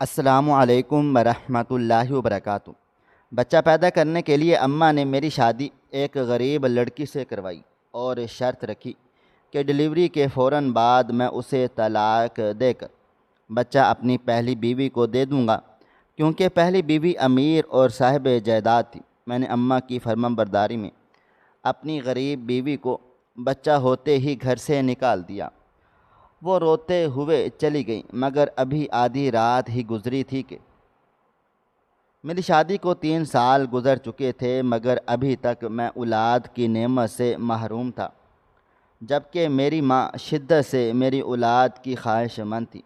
السلام علیکم ورحمۃ اللہ وبرکاتہ۔ بچہ پیدا کرنے کے لیے اماں نے میری شادی ایک غریب لڑکی سے کروائی اور شرط رکھی کہ ڈلیوری کے فوراً بعد میں اسے طلاق دے کر بچہ اپنی پہلی بیوی کو دے دوں گا، کیونکہ پہلی بیوی امیر اور صاحب جائیداد تھی۔ میں نے اماں کی فرمان برداری میں اپنی غریب بیوی کو بچہ ہوتے ہی گھر سے نکال دیا۔ وہ روتے ہوئے چلی گئی، مگر ابھی آدھی رات ہی گزری تھی کہ میری شادی کو 3 سال گزر چکے تھے، مگر ابھی تک میں اولاد کی نعمت سے محروم تھا، جبکہ میری ماں شدت سے میری اولاد کی خواہش مند تھی،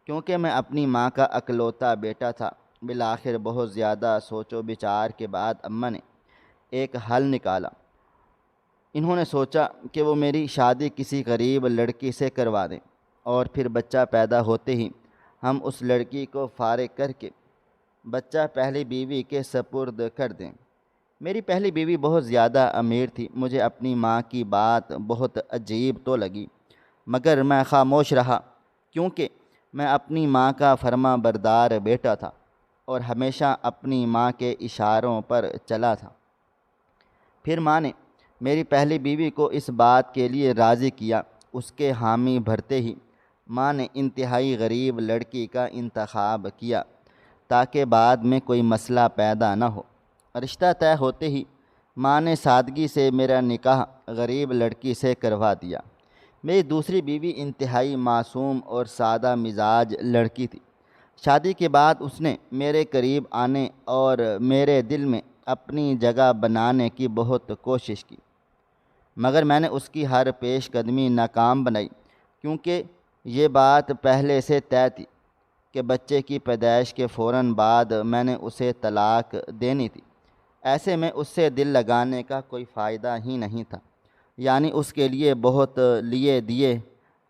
کیونکہ میں اپنی ماں کا اکلوتا بیٹا تھا۔ بالآخر بہت زیادہ سوچ و بچار کے بعد اماں نے ایک حل نکالا۔ انہوں نے سوچا کہ وہ میری شادی کسی غریب لڑکی سے کروا دیں اور پھر بچہ پیدا ہوتے ہی ہم اس لڑکی کو فارغ کر کے بچہ پہلی بیوی کے سپرد کر دیں۔ میری پہلی بیوی بہت زیادہ امیر تھی۔ مجھے اپنی ماں کی بات بہت عجیب تو لگی، مگر میں خاموش رہا، کیونکہ میں اپنی ماں کا فرما بردار بیٹا تھا اور ہمیشہ اپنی ماں کے اشاروں پر چلا تھا۔ پھر ماں نے میری پہلی بیوی کو اس بات کے لیے راضی کیا۔ اس کے حامی بھرتے ہی ماں نے انتہائی غریب لڑکی کا انتخاب کیا تاکہ بعد میں کوئی مسئلہ پیدا نہ ہو۔ رشتہ طے ہوتے ہی ماں نے سادگی سے میرا نکاح غریب لڑکی سے کروا دیا۔ میری دوسری بیوی انتہائی معصوم اور سادہ مزاج لڑکی تھی۔ شادی کے بعد اس نے میرے قریب آنے اور میرے دل میں اپنی جگہ بنانے کی بہت کوشش کی، مگر میں نے اس کی ہر پیش قدمی ناکام بنائی، کیونکہ یہ بات پہلے سے طے تھی کہ بچے کی پیدائش کے فوراً بعد میں نے اسے طلاق دینی تھی۔ ایسے میں اس سے دل لگانے کا کوئی فائدہ ہی نہیں تھا، یعنی اس کے لیے بہت لیے دیے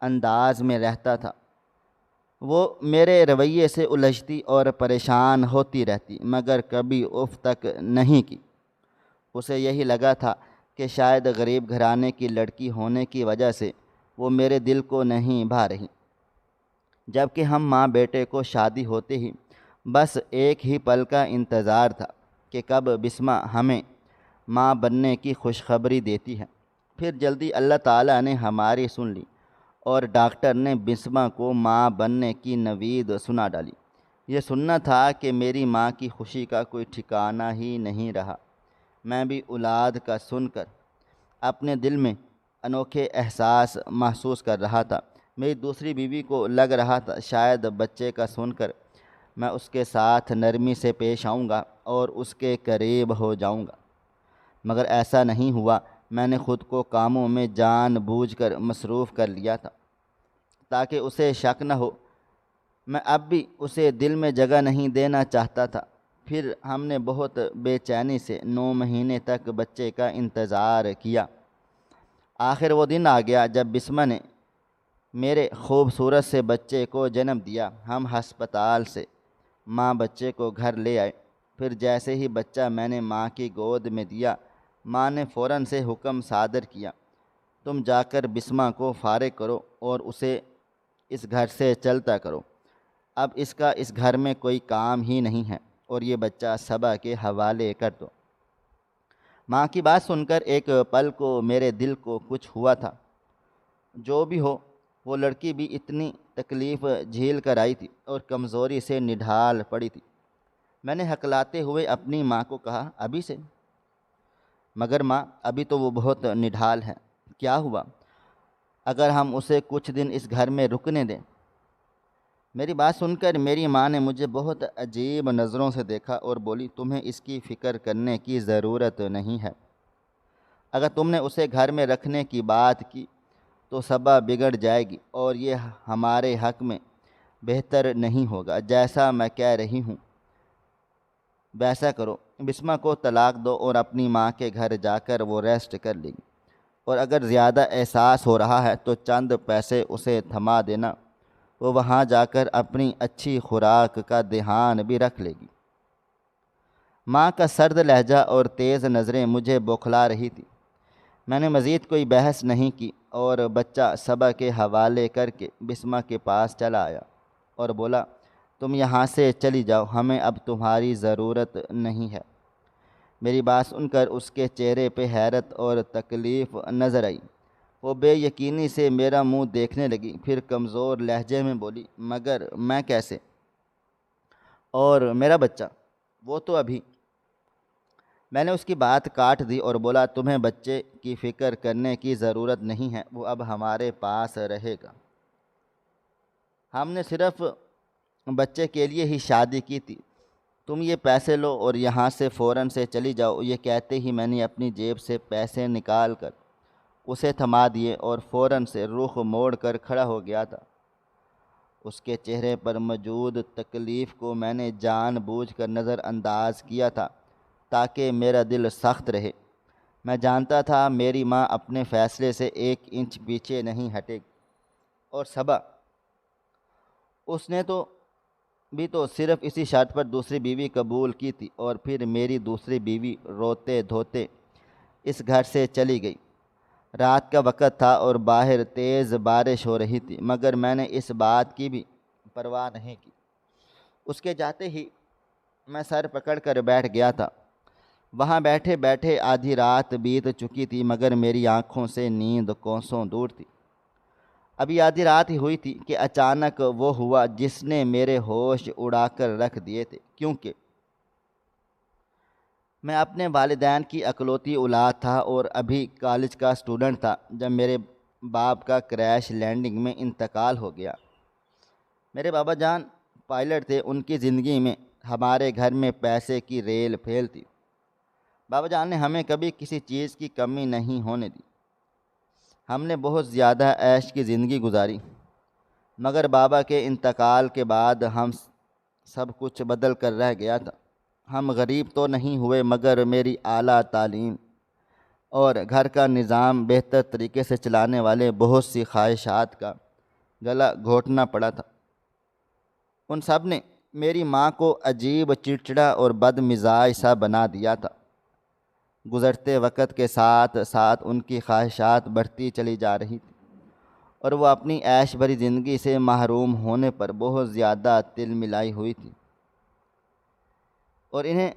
انداز میں رہتا تھا۔ وہ میرے رویے سے الجھتی اور پریشان ہوتی رہتی، مگر کبھی اف تک نہیں کی۔ اسے یہی لگا تھا کہ شاید غریب گھرانے کی لڑکی ہونے کی وجہ سے وہ میرے دل کو نہیں بھا رہی، جبکہ ہم ماں بیٹے کو شادی ہوتے ہی بس ایک ہی پل کا انتظار تھا کہ کب بسمہ ہمیں ماں بننے کی خوشخبری دیتی ہے۔ پھر جلدی اللہ تعالیٰ نے ہماری سن لی اور ڈاکٹر نے بسمہ کو ماں بننے کی نوید سنا ڈالی۔ یہ سننا تھا کہ میری ماں کی خوشی کا کوئی ٹھکانہ ہی نہیں رہا۔ میں بھی اولاد کا سن کر اپنے دل میں انوکھے احساس محسوس کر رہا تھا۔ میری دوسری بیوی کو لگ رہا تھا شاید بچے کا سن کر میں اس کے ساتھ نرمی سے پیش آؤں گا اور اس کے قریب ہو جاؤں گا، مگر ایسا نہیں ہوا۔ میں نے خود کو کاموں میں جان بوجھ کر مصروف کر لیا تھا تاکہ اسے شک نہ ہو۔ میں اب بھی اسے دل میں جگہ نہیں دینا چاہتا تھا۔ پھر ہم نے بہت بے چینی سے 9 مہینے تک بچے کا انتظار کیا۔ آخر وہ دن آ گیا جب بسمہ نے میرے خوبصورت سے بچے کو جنم دیا۔ ہم ہسپتال سے ماں بچے کو گھر لے آئے۔ پھر جیسے ہی بچہ میں نے ماں کی گود میں دیا، ماں نے فوراً سے حکم صادر کیا، تم جا کر بسمہ کو فارغ کرو اور اسے اس گھر سے چلتا کرو۔ اب اس کا اس گھر میں کوئی کام ہی نہیں ہے اور یہ بچہ صبا کے حوالے کر دو۔ ماں کی بات سن کر ایک پل کو میرے دل کو کچھ ہوا تھا۔ جو بھی ہو، وہ لڑکی بھی اتنی تکلیف جھیل کر آئی تھی اور کمزوری سے نڈھال پڑی تھی۔ میں نے ہکلاتے ہوئے اپنی ماں کو کہا، ابھی سے؟ مگر ماں، ابھی تو وہ بہت نڈھال ہے۔ کیا ہوا اگر ہم اسے کچھ دن اس گھر میں رکنے دیں؟ میری بات سن کر میری ماں نے مجھے بہت عجیب نظروں سے دیکھا اور بولی، تمہیں اس کی فکر کرنے کی ضرورت نہیں ہے۔ اگر تم نے اسے گھر میں رکھنے کی بات کی تو صبا بگڑ جائے گی اور یہ ہمارے حق میں بہتر نہیں ہوگا۔ جیسا میں کہہ رہی ہوں ویسا کرو، بسمہ کو طلاق دو اور اپنی ماں کے گھر جا کر وہ ریسٹ کر لے گی، اور اگر زیادہ احساس ہو رہا ہے تو چند پیسے اسے تھما دینا، وہ وہاں جا کر اپنی اچھی خوراک کا دھیان بھی رکھ لے گی۔ ماں کا سرد لہجہ اور تیز نظریں مجھے بوکھلا رہی تھی۔ میں نے مزید کوئی بحث نہیں کی اور بچہ صبا کے حوالے کر کے بسمہ کے پاس چلا آیا اور بولا، تم یہاں سے چلی جاؤ، ہمیں اب تمہاری ضرورت نہیں ہے۔ میری بات سن کر اس کے چہرے پہ حیرت اور تکلیف نظر آئی۔ وہ بے یقینی سے میرا منہ دیکھنے لگی، پھر کمزور لہجے میں بولی، مگر میں کیسے؟ اور میرا بچہ؟ وہ تو ابھی… میں نے اس کی بات کاٹ دی اور بولا، تمہیں بچے کی فکر کرنے کی ضرورت نہیں ہے، وہ اب ہمارے پاس رہے گا۔ ہم نے صرف بچے کے لیے ہی شادی کی تھی۔ تم یہ پیسے لو اور یہاں سے فوراً سے چلی جاؤ۔ یہ کہتے ہی میں نے اپنی جیب سے پیسے نکال کر اسے تھما دیے اور فوراً سے رخ موڑ کر کھڑا ہو گیا تھا۔ اس کے چہرے پر موجود تکلیف کو میں نے جان بوجھ کر نظر انداز کیا تھا تاکہ میرا دل سخت رہے۔ میں جانتا تھا میری ماں اپنے فیصلے سے 1 انچ پیچھے نہیں ہٹے گی۔ اور صبا، اس نے تو صرف اسی شرط پر دوسری بیوی قبول کی تھی، اور پھر میری دوسری بیوی روتے دھوتے اس گھر سے چلی گئی۔ رات کا وقت تھا اور باہر تیز بارش ہو رہی تھی، مگر میں نے اس بات کی بھی پرواہ نہیں کی۔ اس کے جاتے ہی میں سر پکڑ کر بیٹھ گیا تھا۔ وہاں بیٹھے بیٹھے آدھی رات بیت چکی تھی، مگر میری آنکھوں سے نیند کوسوں دور تھی۔ ابھی آدھی رات ہی ہوئی تھی کہ اچانک وہ ہوا جس نے میرے ہوش اڑا کر رکھ دیے تھے، کیونکہ میں اپنے والدین کی اکلوتی اولاد تھا اور ابھی کالج کا اسٹوڈنٹ تھا جب میرے باپ کا کریش لینڈنگ میں انتقال ہو گیا۔ میرے بابا جان پائلٹ تھے، ان کی زندگی میں ہمارے گھر میں پیسے کی ریل پھیل تھی۔ بابا جان نے ہمیں کبھی کسی چیز کی کمی نہیں ہونے دی۔ ہم نے بہت زیادہ عیش کی زندگی گزاری، مگر بابا کے انتقال کے بعد ہم سب کچھ بدل کر رہ گیا تھا۔ ہم غریب تو نہیں ہوئے، مگر میری اعلیٰ تعلیم اور گھر کا نظام بہتر طریقے سے چلانے والے بہت سی خواہشات کا گلا گھونٹنا پڑا تھا۔ ان سب نے میری ماں کو عجیب، چڑچڑا اور بد مزاج سا بنا دیا تھا۔ گزرتے وقت کے ساتھ ساتھ ان کی خواہشات بڑھتی چلی جا رہی تھی، اور وہ اپنی عیش بھری زندگی سے محروم ہونے پر بہت زیادہ تل ملائی ہوئی تھی، اور انہیں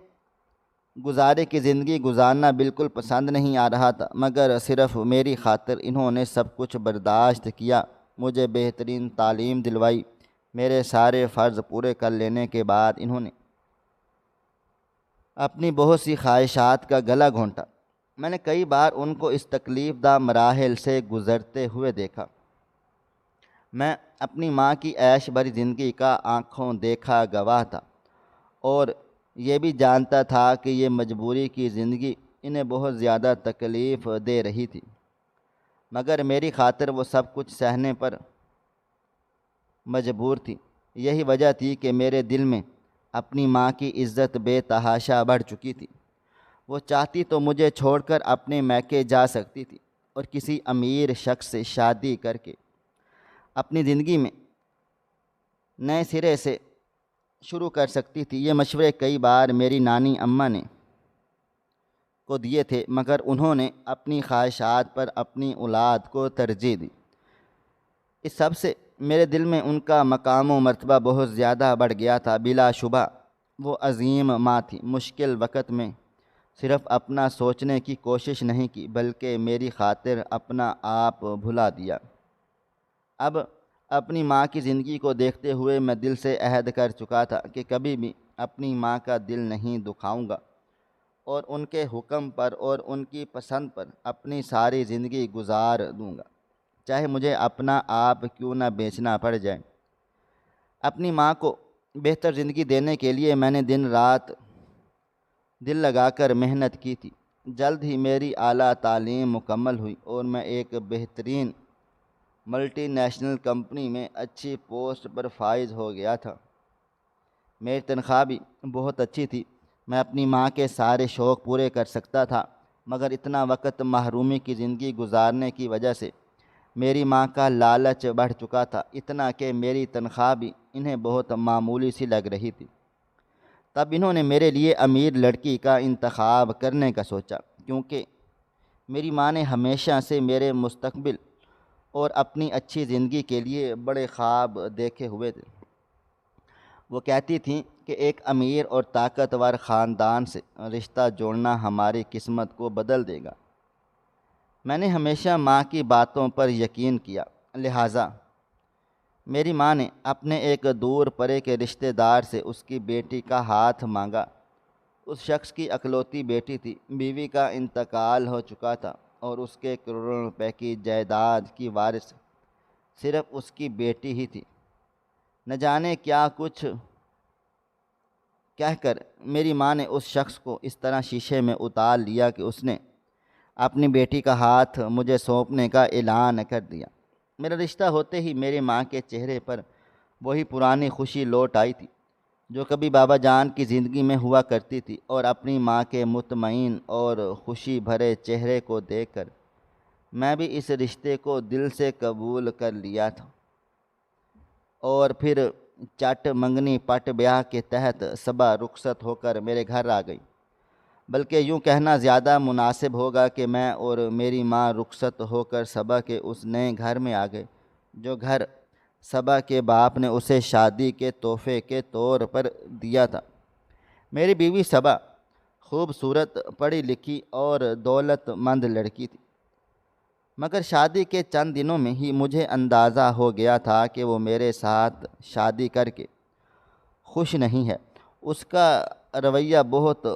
گزارے کی زندگی گزارنا بالکل پسند نہیں آ رہا تھا، مگر صرف میری خاطر انہوں نے سب کچھ برداشت کیا۔ مجھے بہترین تعلیم دلوائی۔ میرے سارے فرض پورے کر لینے کے بعد انہوں نے اپنی بہت سی خواہشات کا گلا گھونٹا۔ میں نے کئی بار ان کو اس تکلیف دہ مراحل سے گزرتے ہوئے دیکھا۔ میں اپنی ماں کی عیش بھری زندگی کا آنکھوں دیکھا گواہ تھا، اور یہ بھی جانتا تھا کہ یہ مجبوری کی زندگی انہیں بہت زیادہ تکلیف دے رہی تھی، مگر میری خاطر وہ سب کچھ سہنے پر مجبور تھی۔ یہی وجہ تھی کہ میرے دل میں اپنی ماں کی عزت بے تحاشا بڑھ چکی تھی۔ وہ چاہتی تو مجھے چھوڑ کر اپنے میکے جا سکتی تھی اور کسی امیر شخص سے شادی کر کے اپنی زندگی میں نئے سرے سے شروع کر سکتی تھی۔ یہ مشورے کئی بار میری نانی اماں نے کو دیے تھے، مگر انہوں نے اپنی خواہشات پر اپنی اولاد کو ترجیح دی۔ اس سب سے میرے دل میں ان کا مقام و مرتبہ بہت زیادہ بڑھ گیا تھا۔ بلا شبہ وہ عظیم ماں تھی۔ مشکل وقت میں صرف اپنا سوچنے کی کوشش نہیں کی، بلکہ میری خاطر اپنا آپ بھلا دیا۔ اب اپنی ماں کی زندگی کو دیکھتے ہوئے میں دل سے عہد کر چکا تھا کہ کبھی بھی اپنی ماں کا دل نہیں دکھاؤں گا، اور ان کے حکم پر اور ان کی پسند پر اپنی ساری زندگی گزار دوں گا، چاہے مجھے اپنا آپ کیوں نہ بیچنا پڑ جائے۔ اپنی ماں کو بہتر زندگی دینے کے لیے میں نے دن رات دل لگا کر محنت کی تھی۔ جلد ہی میری اعلیٰ تعلیم مکمل ہوئی اور میں ایک بہترین ملٹی نیشنل کمپنی میں اچھی پوسٹ پر فائز ہو گیا تھا۔ میری تنخواہ بھی بہت اچھی تھی۔ میں اپنی ماں کے سارے شوق پورے کر سکتا تھا، مگر اتنا وقت محرومی کی زندگی گزارنے کی وجہ سے میری ماں کا لالچ بڑھ چکا تھا، اتنا کہ میری تنخواہ بھی انہیں بہت معمولی سی لگ رہی تھی۔ تب انہوں نے میرے لیے امیر لڑکی کا انتخاب کرنے کا سوچا، کیونکہ میری ماں نے ہمیشہ سے میرے مستقبل اور اپنی اچھی زندگی کے لیے بڑے خواب دیکھے ہوئے تھے۔ وہ کہتی تھیں کہ ایک امیر اور طاقتور خاندان سے رشتہ جوڑنا ہماری قسمت کو بدل دے گا۔ میں نے ہمیشہ ماں کی باتوں پر یقین کیا، لہٰذا میری ماں نے اپنے ایک دور پرے کے رشتہ دار سے اس کی بیٹی کا ہاتھ مانگا۔ اس شخص کی اکلوتی بیٹی تھی، بیوی کا انتقال ہو چکا تھا اور اس کے کروڑوں روپے کی جائیداد کی وارث صرف اس کی بیٹی ہی تھی۔ نہ جانے کیا کچھ کہہ کر میری ماں نے اس شخص کو اس طرح شیشے میں اتار لیا کہ اس نے اپنی بیٹی کا ہاتھ مجھے سونپنے کا اعلان کر دیا۔ میرا رشتہ ہوتے ہی میری ماں کے چہرے پر وہی پرانی خوشی لوٹ آئی تھی جو کبھی بابا جان کی زندگی میں ہوا کرتی تھی، اور اپنی ماں کے مطمئن اور خوشی بھرے چہرے کو دیکھ کر میں بھی اس رشتے کو دل سے قبول کر لیا تھا۔ اور پھر چٹ منگنی پٹ بیاہ کے تحت صبا رخصت ہو کر میرے گھر آ گئی، بلکہ یوں کہنا زیادہ مناسب ہوگا کہ میں اور میری ماں رخصت ہو کر صبا کے اس نئے گھر میں آ گئے جو گھر صبا کے باپ نے اسے شادی کے تحفے کے طور پر دیا تھا۔ میری بیوی صبا خوبصورت، پڑھی لکھی اور دولت مند لڑکی تھی، مگر شادی کے چند دنوں میں ہی مجھے اندازہ ہو گیا تھا کہ وہ میرے ساتھ شادی کر کے خوش نہیں ہے۔ اس کا رویہ بہت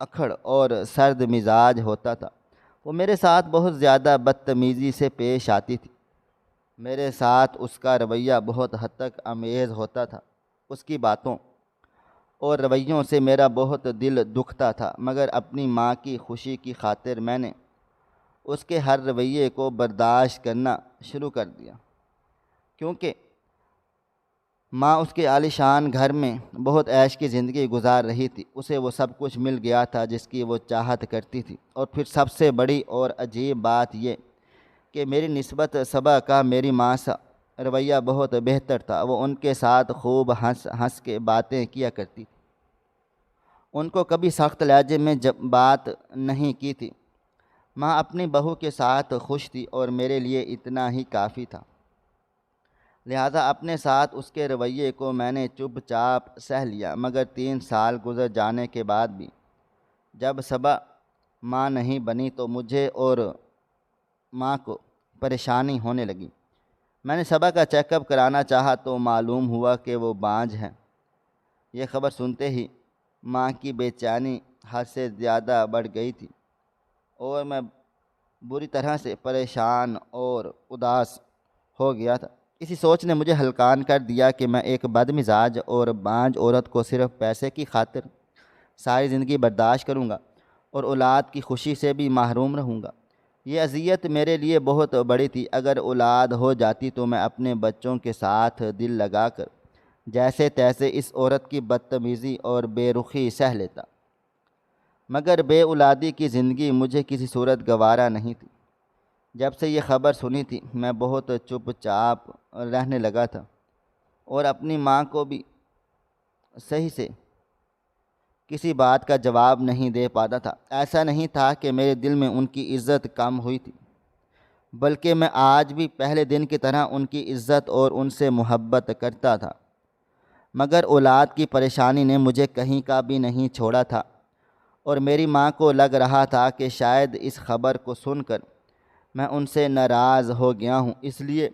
اکھڑ اور سرد مزاج ہوتا تھا۔ وہ میرے ساتھ بہت زیادہ بدتمیزی سے پیش آتی تھی۔ میرے ساتھ اس کا رویہ بہت حد تک امیز ہوتا تھا۔ اس کی باتوں اور رویوں سے میرا بہت دل دکھتا تھا، مگر اپنی ماں کی خوشی کی خاطر میں نے اس کے ہر رویے کو برداشت کرنا شروع کر دیا، کیونکہ ماں اس کے عالیشان گھر میں بہت عیش کی زندگی گزار رہی تھی۔ اسے وہ سب کچھ مل گیا تھا جس کی وہ چاہت کرتی تھی، اور پھر سب سے بڑی اور عجیب بات یہ کہ میری نسبت صبا کا میری ماں سے رویہ بہت بہتر تھا۔ وہ ان کے ساتھ خوب ہنس ہنس کے باتیں کیا کرتی تھی، ان کو کبھی سخت لہجے میں بات نہیں کی تھی۔ ماں اپنی بہو کے ساتھ خوش تھی اور میرے لیے اتنا ہی کافی تھا، لہذا اپنے ساتھ اس کے رویے کو میں نے چپ چاپ سہ لیا۔ مگر 3 سال گزر جانے کے بعد بھی جب صبا ماں نہیں بنی تو مجھے اور ماں کو پریشانی ہونے لگی۔ میں نے صبا کا چیک اپ کرانا چاہا تو معلوم ہوا کہ وہ بانجھ ہے۔ یہ خبر سنتے ہی ماں کی بے چینی حد سے زیادہ بڑھ گئی تھی، اور میں بری طرح سے پریشان اور اداس ہو گیا تھا۔ اسی سوچ نے مجھے ہلکان کر دیا کہ میں ایک بد مزاج اور بانجھ عورت کو صرف پیسے کی خاطر ساری زندگی برداشت کروں گا اور اولاد کی خوشی سے بھی محروم رہوں گا۔ یہ اذیت میرے لیے بہت بڑی تھی۔ اگر اولاد ہو جاتی تو میں اپنے بچوں کے ساتھ دل لگا کر جیسے تیسے اس عورت کی بدتمیزی اور بے رخی سہ لیتا، مگر بے اولادی کی زندگی مجھے کسی صورت گوارا نہیں تھی۔ جب سے یہ خبر سنی تھی میں بہت چپ چاپ رہنے لگا تھا اور اپنی ماں کو بھی صحیح سے کسی بات کا جواب نہیں دے پاتا تھا۔ ایسا نہیں تھا کہ میرے دل میں ان کی عزت کم ہوئی تھی، بلکہ میں آج بھی پہلے دن کی طرح ان کی عزت اور ان سے محبت کرتا تھا، مگر اولاد کی پریشانی نے مجھے کہیں کا بھی نہیں چھوڑا تھا، اور میری ماں کو لگ رہا تھا کہ شاید اس خبر کو سن کر میں ان سے ناراض ہو گیا ہوں، اس لیے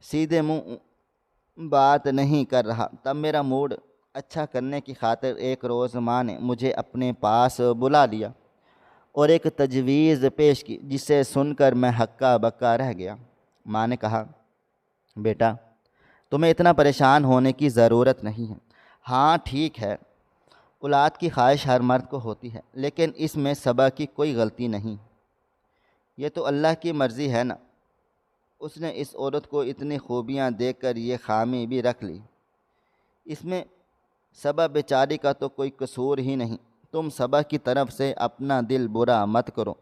سیدھے منہ بات نہیں کر رہا۔ تب میرا موڈ اچھا کرنے کی خاطر ایک روز ماں نے مجھے اپنے پاس بلا لیا اور ایک تجویز پیش کی جسے سن کر میں ہکا بکا رہ گیا۔ ماں نے کہا، بیٹا تمہیں اتنا پریشان ہونے کی ضرورت نہیں ہے۔ ہاں ٹھیک ہے، اولاد کی خواہش ہر مرد کو ہوتی ہے، لیکن اس میں صبا کی کوئی غلطی نہیں۔ یہ تو اللہ کی مرضی ہے نا، اس نے اس عورت کو اتنی خوبیاں دے کر یہ خامی بھی رکھ لی، اس میں صبا بیچاری کا تو کوئی قصور ہی نہیں۔ تم صبا کی طرف سے اپنا دل برا مت کرو،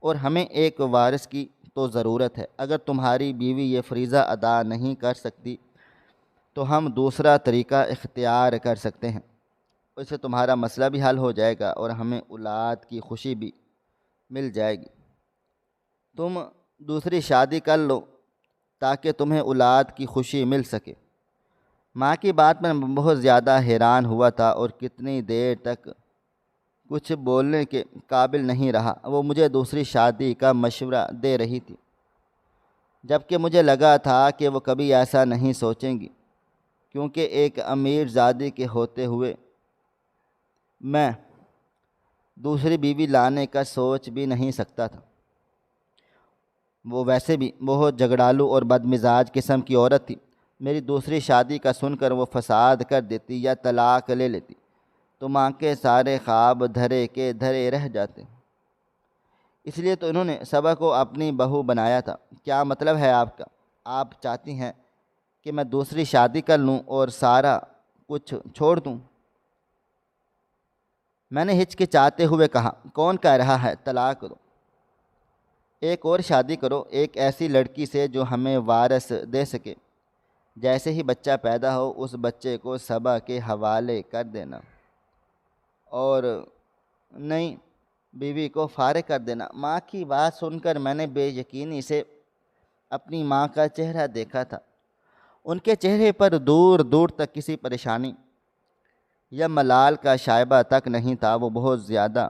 اور ہمیں ایک وارث کی تو ضرورت ہے۔ اگر تمہاری بیوی یہ فریضہ ادا نہیں کر سکتی تو ہم دوسرا طریقہ اختیار کر سکتے ہیں، اس سے تمہارا مسئلہ بھی حل ہو جائے گا اور ہمیں اولاد کی خوشی بھی مل جائے گی۔ تم دوسری شادی کر لو تاکہ تمہیں اولاد کی خوشی مل سکے۔ ماں کی بات پر میں بہت زیادہ حیران ہوا تھا اور کتنی دیر تک کچھ بولنے کے قابل نہیں رہا۔ وہ مجھے دوسری شادی کا مشورہ دے رہی تھی، جبکہ مجھے لگا تھا کہ وہ کبھی ایسا نہیں سوچیں گی، کیونکہ ایک امیر زادی کے ہوتے ہوئے میں دوسری بیوی لانے کا سوچ بھی نہیں سکتا تھا۔ وہ ویسے بھی بہت جھگڑالو اور بدمزاج قسم کی عورت تھی۔ میری دوسری شادی کا سن کر وہ فساد کر دیتی یا طلاق لے لیتی تو ماں کے سارے خواب دھرے کے دھرے رہ جاتے۔ اس لیے تو انہوں نے صبا کو اپنی بہو بنایا تھا۔ کیا مطلب ہے آپ کا؟ آپ چاہتی ہیں کہ میں دوسری شادی کر لوں اور سارا کچھ چھوڑ دوں؟ میں نے ہچکچاتے ہوئے کہا، کون کہہ رہا ہے طلاق دو؟ ایک اور شادی کرو، ایک ایسی لڑکی سے جو ہمیں وارث دے سکے۔ جیسے ہی بچہ پیدا ہو اس بچے کو صبا کے حوالے کر دینا اور نئی بیوی کو فارغ کر دینا۔ ماں کی بات سن کر میں نے بے یقینی سے اپنی ماں کا چہرہ دیکھا تھا۔ ان کے چہرے پر دور دور تک کسی پریشانی یا ملال کا شائبہ تک نہیں تھا۔ وہ بہت زیادہ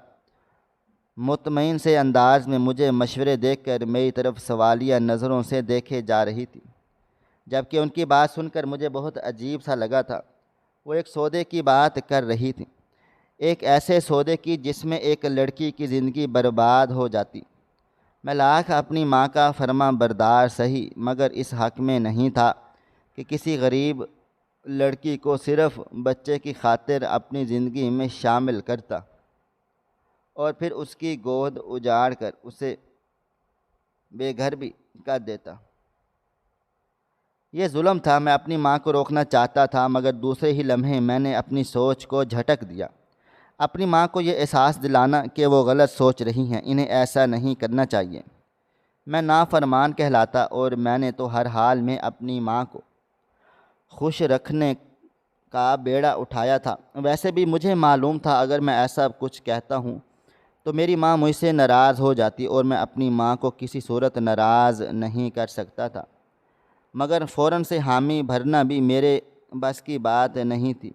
مطمئن سے انداز میں مجھے مشورے دیکھ کر میری طرف سوالیہ نظروں سے دیکھے جا رہی تھی، جبکہ ان کی بات سن کر مجھے بہت عجیب سا لگا تھا۔ وہ ایک سودے کی بات کر رہی تھی، ایک ایسے سودے کی جس میں ایک لڑکی کی زندگی برباد ہو جاتی۔ میں لاکھ اپنی ماں کا فرما بردار سہی، مگر اس حق میں نہیں تھا کہ کسی غریب لڑکی کو صرف بچے کی خاطر اپنی زندگی میں شامل کرتا اور پھر اس کی گود اجاڑ کر اسے بے گھر بھی کر دیتا۔ یہ ظلم تھا۔ میں اپنی ماں کو روکنا چاہتا تھا، مگر دوسرے ہی لمحے میں نے اپنی سوچ کو جھٹک دیا۔ اپنی ماں کو یہ احساس دلانا کہ وہ غلط سوچ رہی ہیں، انہیں ایسا نہیں کرنا چاہیے۔ میں نافرمان کہلاتا اور میں نے تو ہر حال میں اپنی ماں کو خوش رکھنے کا بیڑا اٹھایا تھا۔ ویسے بھی مجھے معلوم تھا اگر میں ایسا کچھ کہتا ہوں تو میری ماں مجھ سے ناراض ہو جاتی اور میں اپنی ماں کو کسی صورت ناراض نہیں کر سکتا تھا، مگر فوراً سے حامی بھرنا بھی میرے بس کی بات نہیں تھی۔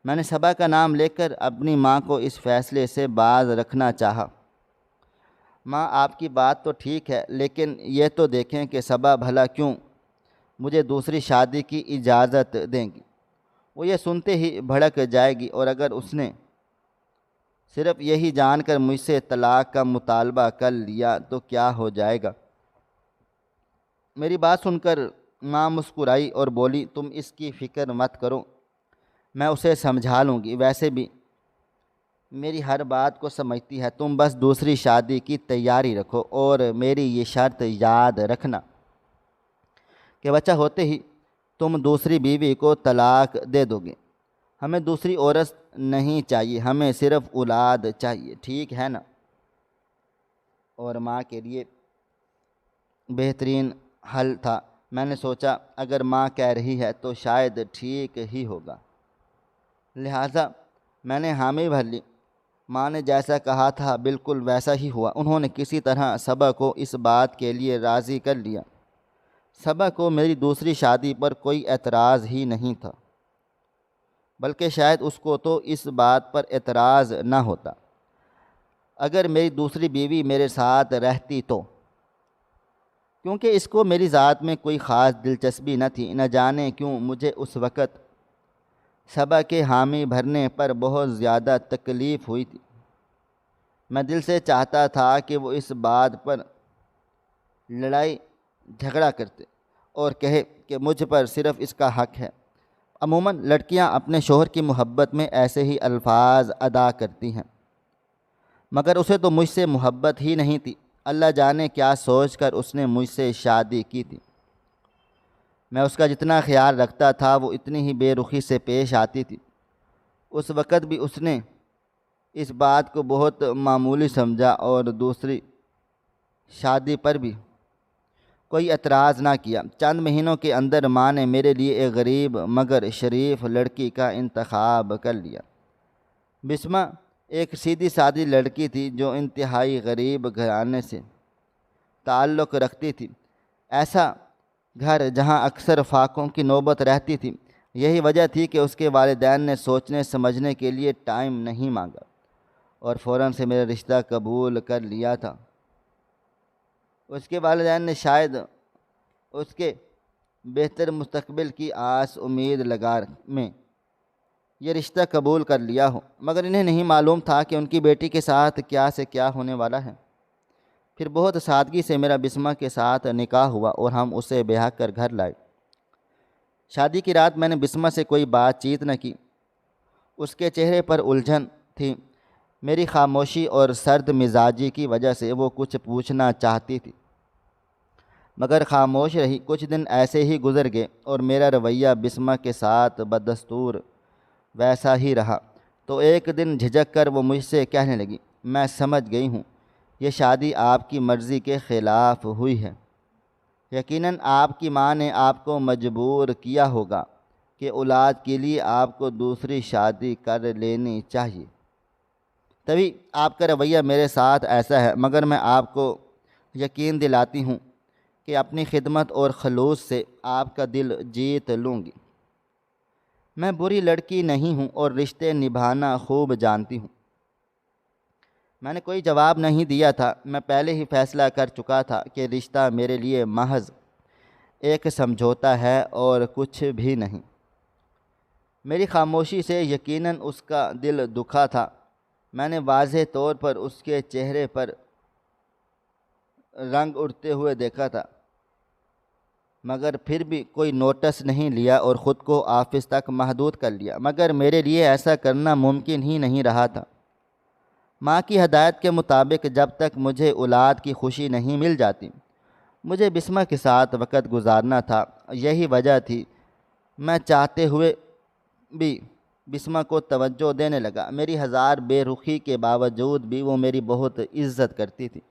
میں نے صبا کا نام لے کر اپنی ماں کو اس فیصلے سے باز رکھنا چاہا۔ ماں آپ کی بات تو ٹھیک ہے، لیکن یہ تو دیکھیں کہ صبا بھلا کیوں مجھے دوسری شادی کی اجازت دیں گی؟ وہ یہ سنتے ہی بھڑک جائے گی، اور اگر اس نے صرف یہی جان کر مجھ سے طلاق کا مطالبہ کر لیا تو کیا ہو جائے گا؟ میری بات سن کر ماں مسکرائی اور بولی، تم اس کی فکر مت کرو، میں اسے سمجھا لوں گی۔ ویسے بھی میری ہر بات کو سمجھتی ہے، تم بس دوسری شادی کی تیاری رکھو، اور میری یہ شرط یاد رکھنا کہ بچہ ہوتے ہی تم دوسری بیوی کو طلاق دے دو گے۔ ہمیں دوسری عورت نہیں چاہیے، ہمیں صرف اولاد چاہیے، ٹھیک ہے نا؟ اور ماں کے لیے بہترین حل تھا۔ میں نے سوچا اگر ماں کہہ رہی ہے تو شاید ٹھیک ہی ہوگا، لہٰذا میں نے حامی بھر لی۔ ماں نے جیسا کہا تھا بالکل ویسا ہی ہوا۔ انہوں نے کسی طرح صبا کو اس بات کے لیے راضی کر لیا۔ صبا کو میری دوسری شادی پر کوئی اعتراض ہی نہیں تھا، بلکہ شاید اس کو تو اس بات پر اعتراض نہ ہوتا اگر میری دوسری بیوی میرے ساتھ رہتی تو، کیونکہ اس کو میری ذات میں کوئی خاص دلچسپی نہ تھی۔ نہ جانے کیوں مجھے اس وقت صبا کے حامی بھرنے پر بہت زیادہ تکلیف ہوئی تھی۔ میں دل سے چاہتا تھا کہ وہ اس بات پر لڑائی جھگڑا کرتے اور کہے کہ مجھ پر صرف اس کا حق ہے۔ عموماً لڑکیاں اپنے شوہر کی محبت میں ایسے ہی الفاظ ادا کرتی ہیں، مگر اسے تو مجھ سے محبت ہی نہیں تھی۔ اللہ جانے کیا سوچ کر اس نے مجھ سے شادی کی تھی۔ میں اس کا جتنا خیال رکھتا تھا وہ اتنی ہی بے رخی سے پیش آتی تھی۔ اس وقت بھی اس نے اس بات کو بہت معمولی سمجھا اور دوسری شادی پر بھی کوئی اعتراض نہ کیا۔ چند مہینوں کے اندر ماں نے میرے لیے ایک غریب مگر شریف لڑکی کا انتخاب کر لیا۔ بسمہ ایک سیدھی سادی لڑکی تھی جو انتہائی غریب گھرانے سے تعلق رکھتی تھی۔ ایسا گھر جہاں اکثر فاقوں کی نوبت رہتی تھی۔ یہی وجہ تھی کہ اس کے والدین نے سوچنے سمجھنے کے لیے ٹائم نہیں مانگا اور فوراً سے میرا رشتہ قبول کر لیا تھا۔ اس کے والدین نے شاید اس کے بہتر مستقبل کی آس امید لگا میں یہ رشتہ قبول کر لیا ہو، مگر انہیں نہیں معلوم تھا کہ ان کی بیٹی کے ساتھ کیا سے کیا ہونے والا ہے۔ پھر بہت سادگی سے میرا بسمہ کے ساتھ نکاح ہوا اور ہم اسے بیاہ کر گھر لائے۔ شادی کی رات میں نے بسمہ سے کوئی بات چیت نہ کی۔ اس کے چہرے پر الجھن تھی۔ میری خاموشی اور سرد مزاجی کی وجہ سے وہ کچھ پوچھنا چاہتی تھی، مگر خاموش رہی۔ کچھ دن ایسے ہی گزر گئے اور میرا رویہ بسمہ کے ساتھ بدستور ویسا ہی رہا۔ تو ایک دن جھجک کر وہ مجھ سے کہنے لگی، میں سمجھ گئی ہوں، یہ شادی آپ کی مرضی کے خلاف ہوئی ہے۔ یقیناً آپ کی ماں نے آپ کو مجبور کیا ہوگا کہ اولاد کے لیے آپ کو دوسری شادی کر لینی چاہیے، تبھی آپ کا رویہ میرے ساتھ ایسا ہے، مگر میں آپ کو یقین دلاتی ہوں کہ اپنی خدمت اور خلوص سے آپ کا دل جیت لوں گی۔ میں بری لڑکی نہیں ہوں اور رشتے نبھانا خوب جانتی ہوں۔ میں نے کوئی جواب نہیں دیا تھا۔ میں پہلے ہی فیصلہ کر چکا تھا کہ رشتہ میرے لیے محض ایک سمجھوتا ہے اور کچھ بھی نہیں۔ میری خاموشی سے یقیناً اس کا دل دکھا تھا۔ میں نے واضح طور پر اس کے چہرے پر رنگ اڑتے ہوئے دیکھا تھا، مگر پھر بھی کوئی نوٹس نہیں لیا اور خود کو آفس تک محدود کر لیا۔ مگر میرے لیے ایسا کرنا ممکن ہی نہیں رہا تھا۔ ماں کی ہدایت کے مطابق جب تک مجھے اولاد کی خوشی نہیں مل جاتی، مجھے بسمہ کے ساتھ وقت گزارنا تھا۔ یہی وجہ تھی میں چاہتے ہوئے بھی بسمہ کو توجہ دینے لگا۔ میری ہزار بے رخی کے باوجود بھی وہ میری بہت عزت کرتی تھی،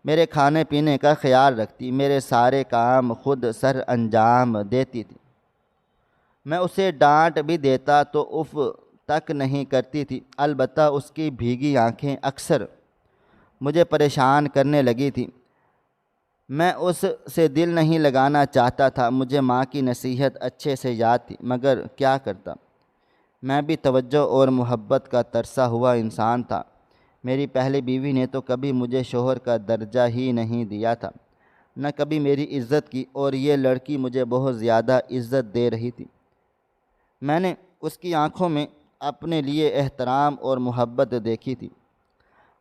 میرے کھانے پینے کا خیال رکھتی، میرے سارے کام خود سر انجام دیتی تھی۔ میں اسے ڈانٹ بھی دیتا تو اف تک نہیں کرتی تھی۔ البتہ اس کی بھیگی آنکھیں اکثر مجھے پریشان کرنے لگی تھیں۔ میں اس سے دل نہیں لگانا چاہتا تھا۔ مجھے ماں کی نصیحت اچھے سے یاد تھی، مگر کیا کرتا، میں بھی توجہ اور محبت کا ترسا ہوا انسان تھا۔ میری پہلی بیوی نے تو کبھی مجھے شوہر کا درجہ ہی نہیں دیا تھا، نہ کبھی میری عزت کی، اور یہ لڑکی مجھے بہت زیادہ عزت دے رہی تھی۔ میں نے اس کی آنکھوں میں اپنے لیے احترام اور محبت دیکھی تھی۔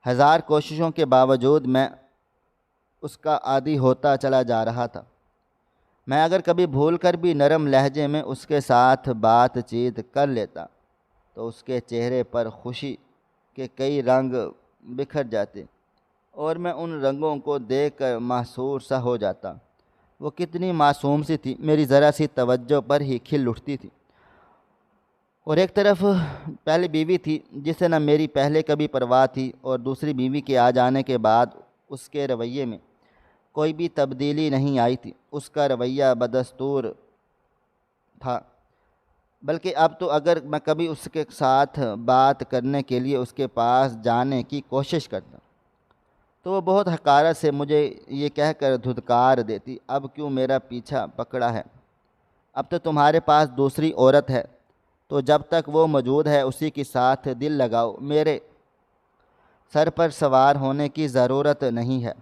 ہزار کوششوں کے باوجود میں اس کا عادی ہوتا چلا جا رہا تھا۔ میں اگر کبھی بھول کر بھی نرم لہجے میں اس کے ساتھ بات چیت کر لیتا تو اس کے چہرے پر خوشی کے کئی رنگ بکھر جاتے اور میں ان رنگوں کو دیکھ کر محصور سا ہو جاتا۔ وہ کتنی معصوم سی تھی، میری ذرا سی توجہ پر ہی کھل اٹھتی تھی۔ اور ایک طرف پہلی بیوی تھی جسے نہ میری پہلے کبھی پرواہ تھی، اور دوسری بیوی کے آ جانے کے بعد اس کے رویے میں کوئی بھی تبدیلی نہیں آئی تھی۔ اس کا رویہ بدستور تھا، بلکہ اب تو اگر میں کبھی اس کے ساتھ بات کرنے کے لیے اس کے پاس جانے کی کوشش کرتا تو وہ بہت حقارت سے مجھے یہ کہہ کر دھتکار دیتی، اب کیوں میرا پیچھا پکڑا ہے؟ اب تو تمہارے پاس دوسری عورت ہے، تو جب تک وہ موجود ہے اسی کے ساتھ دل لگاؤ، میرے سر پر سوار ہونے کی ضرورت نہیں ہے۔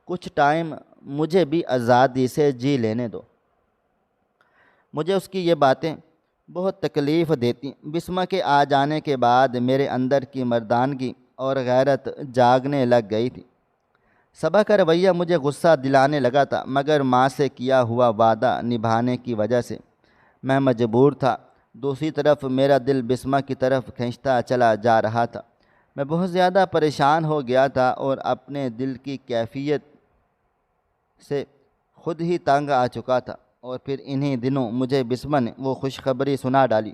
کچھ ٹائم مجھے بھی آزادی سے جی لینے دو۔ مجھے اس کی یہ باتیں بہت تکلیف دیتی۔ بسمہ کے آ جانے کے بعد میرے اندر کی مردانگی اور غیرت جاگنے لگ گئی تھی۔ صبا کا رویہ مجھے غصہ دلانے لگا تھا، مگر ماں سے کیا ہوا وعدہ نبھانے کی وجہ سے میں مجبور تھا۔ دوسری طرف میرا دل بسمہ کی طرف کھنچتا چلا جا رہا تھا۔ میں بہت زیادہ پریشان ہو گیا تھا اور اپنے دل کی کیفیت سے خود ہی تنگ آ چکا تھا، اور پھر انہی دنوں مجھے بسمہ نے وہ خوشخبری سنا ڈالی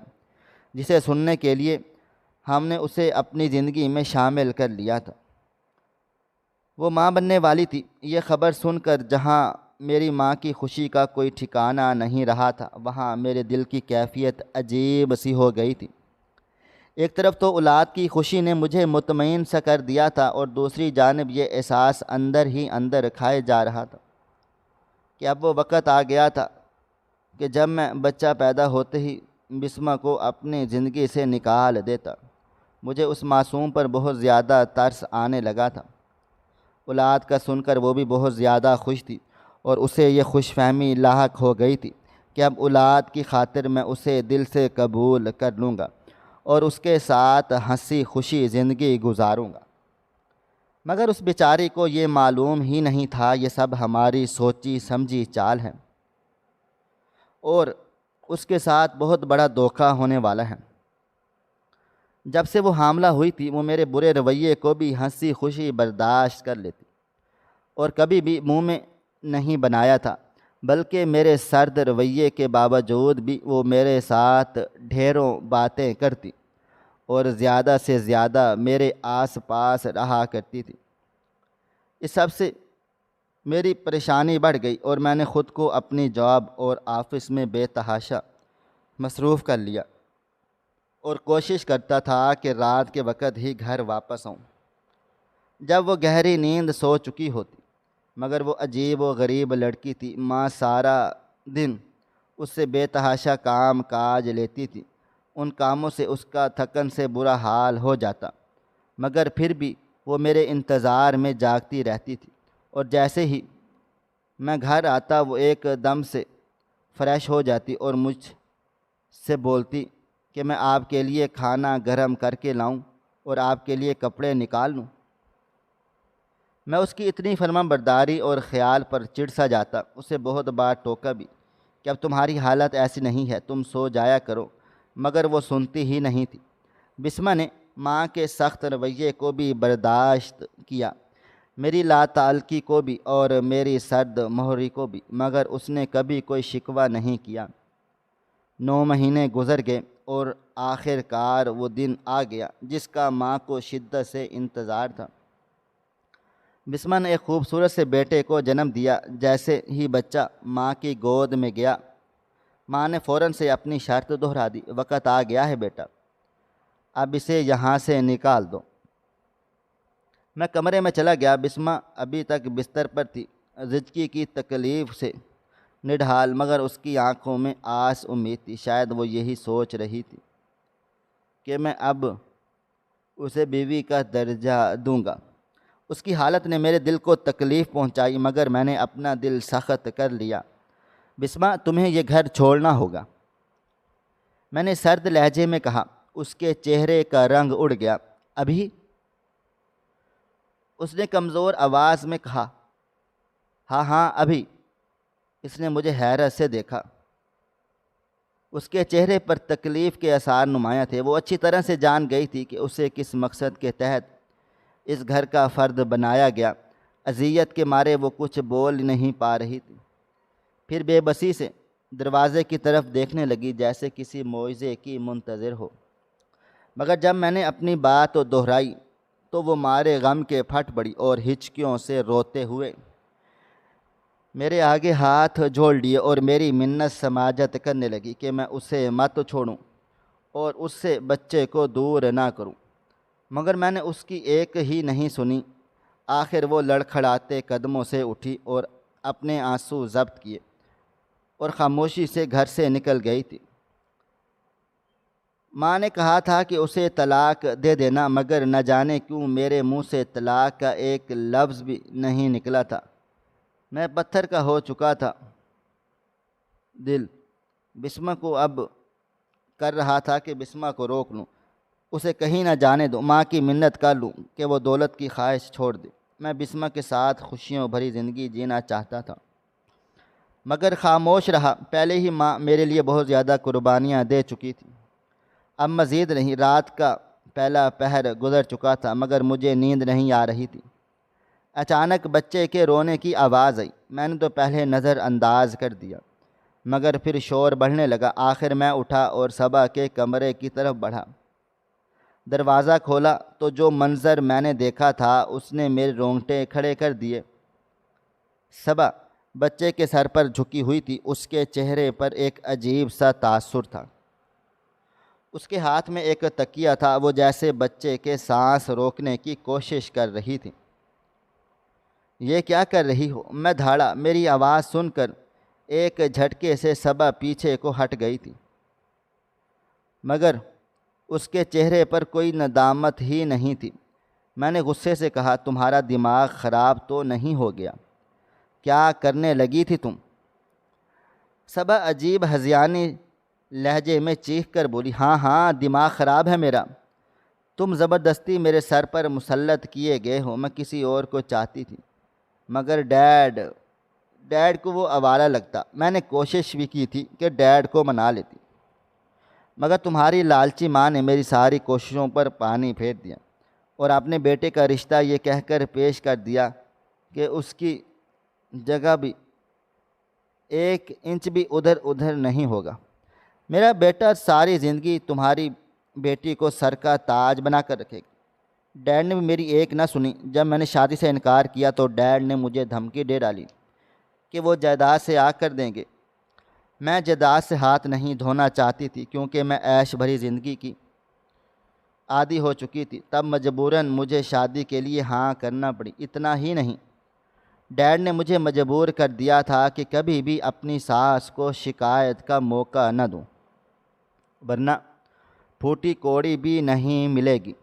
جسے سننے کے لیے ہم نے اسے اپنی زندگی میں شامل کر لیا تھا۔ وہ ماں بننے والی تھی۔ یہ خبر سن کر جہاں میری ماں کی خوشی کا کوئی ٹھکانہ نہیں رہا تھا، وہاں میرے دل کی کیفیت عجیب سی ہو گئی تھی۔ ایک طرف تو اولاد کی خوشی نے مجھے مطمئن سا کر دیا تھا، اور دوسری جانب یہ احساس اندر ہی اندر کھائے جا رہا تھا کہ اب وہ وقت آ گیا تھا کہ جب میں بچہ پیدا ہوتے ہی بسمہ کو اپنی زندگی سے نکال دیتا۔ مجھے اس معصوم پر بہت زیادہ ترس آنے لگا تھا۔ اولاد کا سن کر وہ بھی بہت زیادہ خوش تھی، اور اسے یہ خوش فہمی لاحق ہو گئی تھی کہ اب اولاد کی خاطر میں اسے دل سے قبول کر لوں گا اور اس کے ساتھ ہنسی خوشی زندگی گزاروں گا۔ مگر اس بیچاری کو یہ معلوم ہی نہیں تھا یہ سب ہماری سوچی سمجھی چال ہے، اور اس کے ساتھ بہت بڑا دھوکہ ہونے والا ہے۔ جب سے وہ حاملہ ہوئی تھی وہ میرے برے رویے کو بھی ہنسی خوشی برداشت کر لیتی، اور کبھی بھی منہ میں نہیں بنایا تھا، بلکہ میرے سرد رویے کے باوجود بھی وہ میرے ساتھ ڈھیروں باتیں کرتی اور زیادہ سے زیادہ میرے آس پاس رہا کرتی تھی۔ اس سب سے میری پریشانی بڑھ گئی اور میں نے خود کو اپنی جاب اور آفس میں بے تحاشا مصروف کر لیا، اور کوشش کرتا تھا کہ رات کے وقت ہی گھر واپس آؤں جب وہ گہری نیند سو چکی ہوتی۔ مگر وہ عجیب و غریب لڑکی تھی، ماں سارا دن اس سے بے تحاشا کام کاج لیتی تھی، ان کاموں سے اس کا تھکن سے برا حال ہو جاتا، مگر پھر بھی وہ میرے انتظار میں جاگتی رہتی تھی، اور جیسے ہی میں گھر آتا وہ ایک دم سے فریش ہو جاتی اور مجھ سے بولتی کہ میں آپ کے لیے کھانا گرم کر کے لاؤں اور آپ کے لیے کپڑے نکال لوں۔ میں اس کی اتنی فرما برداری اور خیال پر چڑ سا جاتا، اسے بہت بار ٹوکا بھی کہ اب تمہاری حالت ایسی نہیں ہے، تم سو جایا کرو، مگر وہ سنتی ہی نہیں تھی۔ بسمہ نے ماں کے سخت رویے کو بھی برداشت کیا، میری لاتعلقی کو بھی اور میری سرد مہری کو بھی، مگر اس نے کبھی کوئی شکوہ نہیں کیا۔ 9 مہینے گزر گئے اور آخر کار وہ دن آ گیا جس کا ماں کو شدت سے انتظار تھا۔ بسمہ نے ایک خوبصورت سے بیٹے کو جنم دیا۔ جیسے ہی بچہ ماں کی گود میں گیا، ماں نے فوراً سے اپنی شرط دہرا دی، وقت آ گیا ہے بیٹا، اب اسے یہاں سے نکال دو۔ میں کمرے میں چلا گیا۔ بسمہ ابھی تک بستر پر تھی، زچگی کی تکلیف سے نڈھال، مگر اس کی آنکھوں میں آس امید تھی۔ شاید وہ یہی سوچ رہی تھی کہ میں اب اسے بیوی کا درجہ دوں گا۔ اس کی حالت نے میرے دل کو تکلیف پہنچائی، مگر میں نے اپنا دل سخت کر لیا۔ بسمہ تمہیں یہ گھر چھوڑنا ہوگا، میں نے سرد لہجے میں کہا۔ اس کے چہرے کا رنگ اڑ گیا۔ ابھی؟ اس نے کمزور آواز میں کہا۔ ہاں ہاں ابھی۔ اس نے مجھے حیرت سے دیکھا، اس کے چہرے پر تکلیف کے آثار نمایاں تھے۔ وہ اچھی طرح سے جان گئی تھی کہ اسے کس مقصد کے تحت اس گھر کا فرد بنایا گیا۔ اذیت کے مارے وہ کچھ بول نہیں پا رہی تھی، پھر بے بسی سے دروازے کی طرف دیکھنے لگی جیسے کسی معجزے کی منتظر ہو۔ مگر جب میں نے اپنی بات دہرائی تو وہ مارے غم کے پھٹ پڑی اور ہچکیوں سے روتے ہوئے میرے آگے ہاتھ جوڑ لیے اور میری منت سماجت کرنے لگی کہ میں اسے مت چھوڑوں اور اس سے بچے کو دور نہ کروں، مگر میں نے اس کی ایک ہی نہیں سنی۔ آخر وہ لڑکھڑاتے قدموں سے اٹھی اور اپنے آنسو ضبط کیے اور خاموشی سے گھر سے نکل گئی تھی۔ ماں نے کہا تھا کہ اسے طلاق دے دینا، مگر نہ جانے کیوں میرے منہ سے طلاق کا ایک لفظ بھی نہیں نکلا تھا۔ میں پتھر کا ہو چکا تھا دل۔ بسمہ کو اب کر رہا تھا کہ بسمہ کو روک لوں، اسے کہیں نہ جانے دوں، ماں کی منت کر لوں کہ وہ دولت کی خواہش چھوڑ دے۔ میں بسمہ کے ساتھ خوشیوں بھری زندگی جینا چاہتا تھا، مگر خاموش رہا۔ پہلے ہی ماں میرے لیے بہت زیادہ قربانیاں دے چکی تھی، اب مزید نہیں۔ رات کا پہلا پہر گزر چکا تھا، مگر مجھے نیند نہیں آ رہی تھی۔ اچانک بچے کے رونے کی آواز آئی۔ میں نے تو پہلے نظر انداز کر دیا، مگر پھر شور بڑھنے لگا۔ آخر میں اٹھا اور صبا کے کمرے کی طرف بڑھا۔ دروازہ کھولا تو جو منظر میں نے دیکھا تھا اس نے میرے رونگٹے کھڑے کر دیے۔ صبا بچے کے سر پر جھکی ہوئی تھی، اس کے چہرے پر ایک عجیب سا تاثر تھا۔ اس کے ہاتھ میں ایک تکیہ تھا، وہ جیسے بچے کے سانس روکنے کی کوشش کر رہی تھی۔ یہ کیا کر رہی ہو؟ میں دھاڑا۔ میری آواز سن کر ایک جھٹکے سے صبا پیچھے کو ہٹ گئی تھی۔ مگر اس کے چہرے پر کوئی ندامت ہی نہیں تھی۔ میں نے غصے سے کہا، تمہارا دماغ خراب تو نہیں ہو گیا؟ کیا کرنے لگی تھی تم؟ صبا عجیب ہذیانی لہجے میں چیخ کر بولی، ہاں ہاں دماغ خراب ہے میرا، تم زبردستی میرے سر پر مسلط کیے گئے ہو، میں کسی اور کو چاہتی تھی مگر ڈیڈ کو وہ آوارہ لگتا۔ میں نے کوشش بھی کی تھی کہ ڈیڈ کو منا لیتی، مگر تمہاری لالچی ماں نے میری ساری کوششوں پر پانی پھیر دیا اور اپنے بیٹے کا رشتہ یہ کہہ کر پیش کر دیا کہ اس کی جگہ بھی 1 انچ بھی ادھر نہیں ہوگا۔ میرا بیٹا ساری زندگی تمہاری بیٹی کو سر کا تاج بنا کر رکھے گا۔ ڈیڈ نے بھی میری ایک نہ سنی۔ جب میں نے شادی سے انکار کیا تو ڈیڈ نے مجھے دھمکی دے ڈالی کہ وہ جائیداد سے آ کر دیں گے۔ میں جائیداد سے ہاتھ نہیں دھونا چاہتی تھی کیونکہ میں عیش بھری زندگی کی عادی ہو چکی تھی۔ تب مجبوراً مجھے شادی کے لیے ہاں کرنا پڑی۔ اتنا ہی نہیں، ڈیڈ نے مجھے مجبور کر دیا تھا کہ کبھی بھی اپنی ساس کو شکایت کا موقع نہ دوں، ورنہ پھوٹی کوڑی بھی نہیں ملے گی۔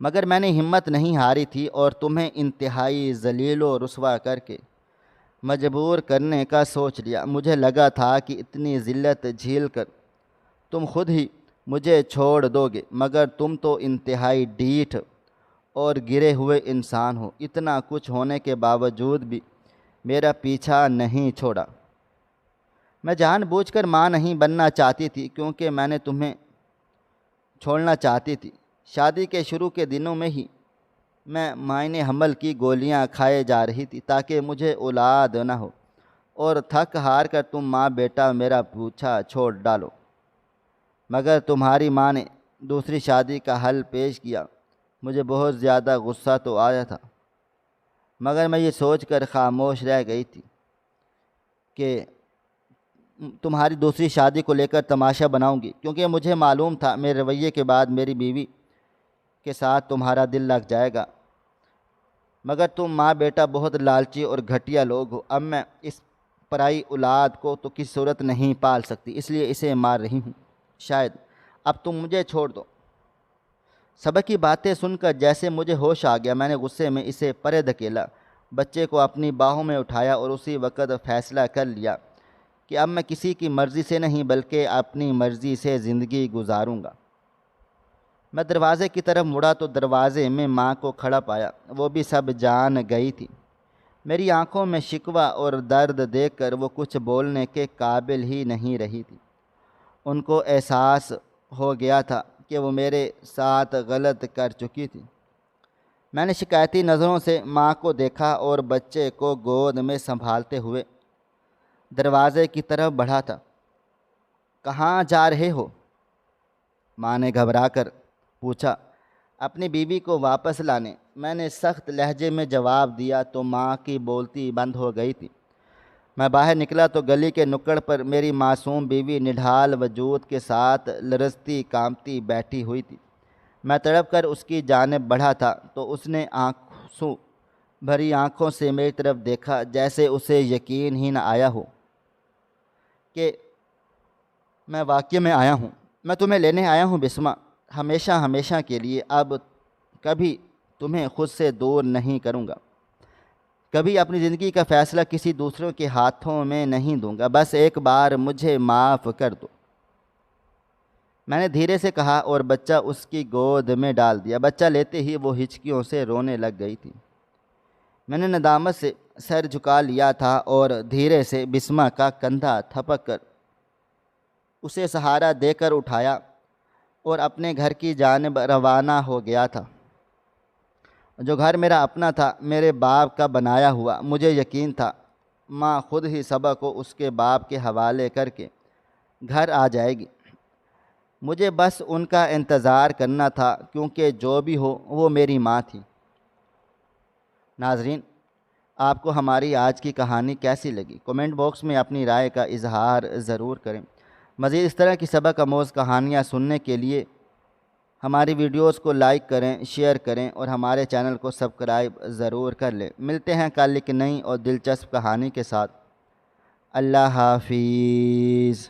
مگر میں نے ہمت نہیں ہاری تھی اور تمہیں انتہائی ذلیل و رسوا کر کے مجبور کرنے کا سوچ لیا۔ مجھے لگا تھا کہ اتنی ذلت جھیل کر تم خود ہی مجھے چھوڑ دو گے، مگر تم تو انتہائی ڈھیٹ اور گرے ہوئے انسان ہو۔ اتنا کچھ ہونے کے باوجود بھی میرا پیچھا نہیں چھوڑا۔ میں جان بوجھ کر ماں نہیں بننا چاہتی تھی کیونکہ میں نے تمہیں چھوڑنا چاہتی تھی۔ شادی کے شروع کے دنوں میں ہی میں مائنے حمل کی گولیاں کھائے جا رہی تھی تاکہ مجھے اولاد نہ ہو، اور تھک ہار کر تم ماں بیٹا میرا پیچھا چھوڑ ڈالو۔ مگر تمہاری ماں نے دوسری شادی کا حل پیش کیا۔ مجھے بہت زیادہ غصہ تو آیا تھا، مگر میں یہ سوچ کر خاموش رہ گئی تھی کہ تمہاری دوسری شادی کو لے کر تماشا بناؤں گی، کیونکہ مجھے معلوم تھا میرے رویے کے بعد میری بیوی کے ساتھ تمہارا دل لگ جائے گا۔ مگر تم ماں بیٹا بہت لالچی اور گھٹیا لوگ ہو۔ اب میں اس پرائی اولاد کو تو کسی صورت نہیں پال سکتی، اس لیے اسے مار رہی ہوں۔ شاید اب تم مجھے چھوڑ دو۔ سبق کی باتیں سن کر جیسے مجھے ہوش آ گیا، میں نے غصے میں اسے پرے دھکیلا، بچے کو اپنی باہوں میں اٹھایا اور اسی وقت فیصلہ کر لیا کہ اب میں کسی کی مرضی سے نہیں بلکہ اپنی مرضی سے زندگی گزاروں گا۔ میں دروازے کی طرف مڑا تو دروازے میں ماں کو کھڑا پایا۔ وہ بھی سب جان گئی تھی۔ میری آنکھوں میں شکوہ اور درد دیکھ کر وہ کچھ بولنے کے قابل ہی نہیں رہی تھی۔ ان کو احساس ہو گیا تھا کہ وہ میرے ساتھ غلط کر چکی تھی۔ میں نے شکایتی نظروں سے ماں کو دیکھا اور بچے کو گود میں سنبھالتے ہوئے دروازے کی طرف بڑھا تھا۔ کہاں جا رہے ہو؟ ماں نے گھبرا کر پوچھا۔ اپنی بیوی کو واپس لانے، میں نے سخت لہجے میں جواب دیا تو ماں کی بولتی بند ہو گئی تھی۔ میں باہر نکلا تو گلی کے نکڑ پر میری معصوم بیوی نڈھال وجود کے ساتھ لرزتی کانپتی بیٹھی ہوئی تھی۔ میں تڑپ کر اس کی جانب بڑھا تھا تو اس نے آنسو بھری آنکھوں سے میری طرف دیکھا، جیسے اسے یقین ہی نہ آیا ہو کہ میں واقعی میں آیا ہوں۔ میں تمہیں لینے آیا ہوں بسمہ، ہمیشہ کے لیے۔ اب کبھی تمہیں خود سے دور نہیں کروں گا، کبھی اپنی زندگی کا فیصلہ کسی دوسروں کے ہاتھوں میں نہیں دوں گا۔ بس ایک بار مجھے معاف کر دو، میں نے دھیرے سے کہا اور بچہ اس کی گود میں ڈال دیا۔ بچہ لیتے ہی وہ ہچکیوں سے رونے لگ گئی تھی۔ میں نے ندامت سے سر جھکا لیا تھا اور دھیرے سے بسمہ کا کندھا تھپک کر اسے سہارا دے کر اٹھایا اور اپنے گھر کی جانب روانہ ہو گیا تھا، جو گھر میرا اپنا تھا، میرے باپ کا بنایا ہوا۔ مجھے یقین تھا ماں خود ہی صبا کو اس کے باپ کے حوالے کر کے گھر آ جائے گی۔ مجھے بس ان کا انتظار کرنا تھا، کیونکہ جو بھی ہو وہ میری ماں تھی۔ ناظرین، آپ کو ہماری آج کی کہانی کیسی لگی؟ کومنٹ باکس میں اپنی رائے کا اظہار ضرور کریں۔ مزید اس طرح کی سبق آموز کہانیاں سننے کے لیے ہماری ویڈیوز کو لائک کریں، شیئر کریں اور ہمارے چینل کو سبسکرائب ضرور کر لیں۔ ملتے ہیں کل ایک نئی اور دلچسپ کہانی کے ساتھ۔ اللہ حافظ۔